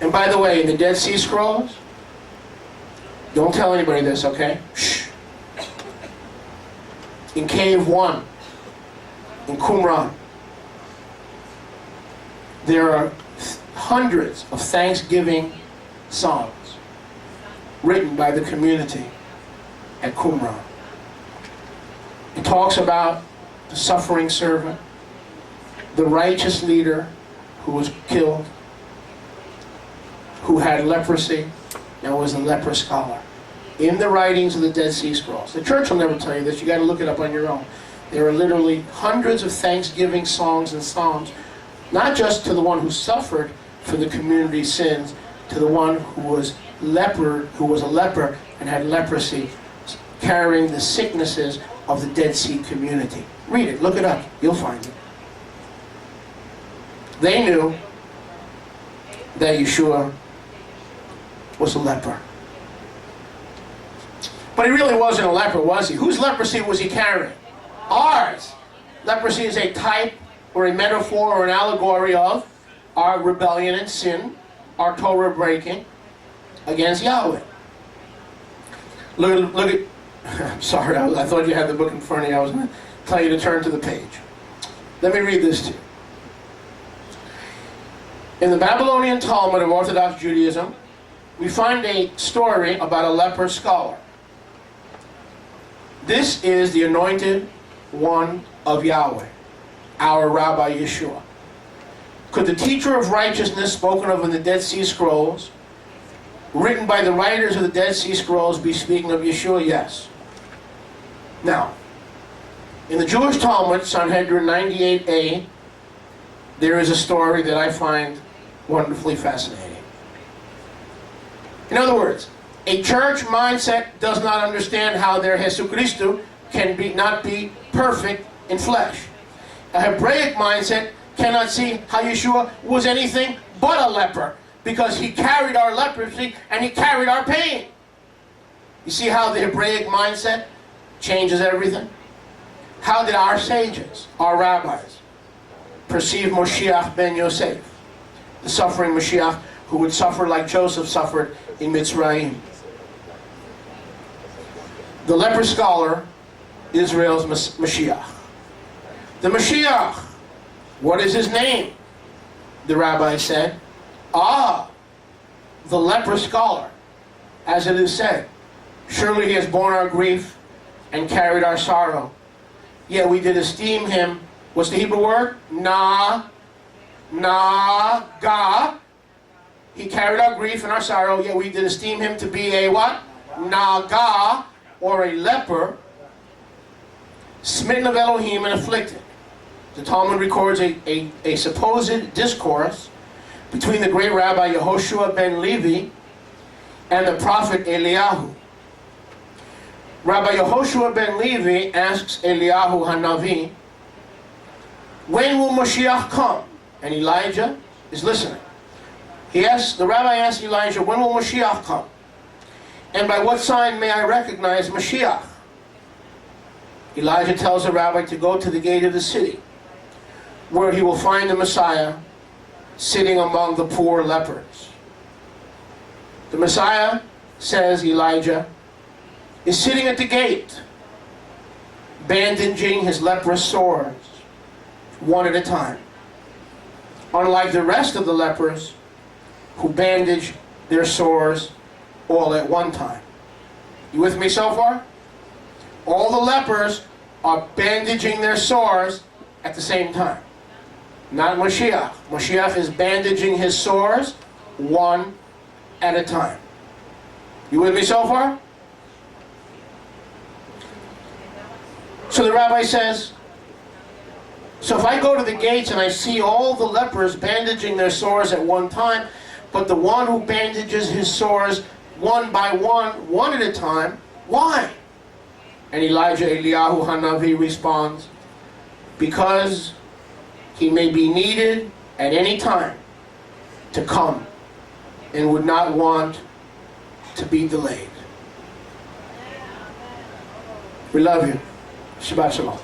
And by the way, in the Dead Sea Scrolls, don't tell anybody this, okay? Shh. In Cave 1, in Qumran, there are hundreds of Thanksgiving songs written by the community at Qumran. It talks about the suffering servant, the righteous leader who was killed, who had leprosy and was a leper scholar. In the writings of the Dead Sea Scrolls. The church will never tell you this. You got to look it up on your own. There are literally hundreds of Thanksgiving songs and psalms, not just to the one who suffered for the community's sins, to the one who was a leper and had leprosy, carrying the sicknesses of the Dead Sea community. Read it, look it up, you'll find it. They knew that Yahushua was a leper. But he really wasn't a leper, was he? Whose leprosy was he carrying? Ours. Leprosy is a type or a metaphor or an allegory of our rebellion and sin, our Torah breaking against Yahweh. Look at I'm sorry, I thought you had the book in front of you. I was going to tell you to turn to the page. Let me read this to you. In the Babylonian Talmud of Orthodox Judaism, we find a story about a leper scholar. This is the anointed one of Yahweh, our Rabbi Yahushua. Could the teacher of righteousness spoken of in the Dead Sea Scrolls, written by the writers of the Dead Sea Scrolls, be speaking of Yahushua? Yes. Now, in the Jewish Talmud, Sanhedrin 98a, there is a story that I find wonderfully fascinating. In other words, a church mindset does not understand how their Jesucristo can not be perfect in flesh. A Hebraic mindset cannot see how Yahushua was anything but a leper, because he carried our leprosy and he carried our pain. You see how the Hebraic mindset changes everything? How did our sages, our rabbis, perceive Moshiach ben Yosef, the suffering Moshiach who would suffer like Joseph suffered in Mitzrayim? The leper scholar, Israel's Mashiach. The Mashiach, what is his name? The rabbi said, the leper scholar, as it is said, surely he has borne our grief and carried our sorrow. Yet we did esteem him, what's the Hebrew word? Ga. He carried our grief and our sorrow, yet we did esteem him to be a what? Naga, or a leper, smitten of Elohim and afflicted. The Talmud records a supposed discourse between the great Rabbi Yahushua ben Levi and the prophet Eliyahu. Rabbi Yahushua ben Levi asks Eliyahu Hanavi, when will Mashiach come? And Elijah is listening. The rabbi asks Elijah, when will Mashiach come? And by what sign may I recognize Mashiach? Elijah tells the rabbi to go to the gate of the city, where he will find the Messiah sitting among the poor lepers. The Messiah, says Elijah, is sitting at the gate, bandaging his leprous sores, one at a time. Unlike the rest of the lepers, who bandage their sores all at one time. You with me so far? All the lepers are bandaging their sores at the same time. Not Mashiach. Mashiach is bandaging his sores one at a time. You with me so far? So the rabbi says, so if I go to the gates and I see all the lepers bandaging their sores at one time, but the one who bandages his sores one by one at a time, why? And Elijah Eliyahu Hanavi responds, because he may be needed at any time to come and would not want to be delayed. We love you. Shabbat Shalom.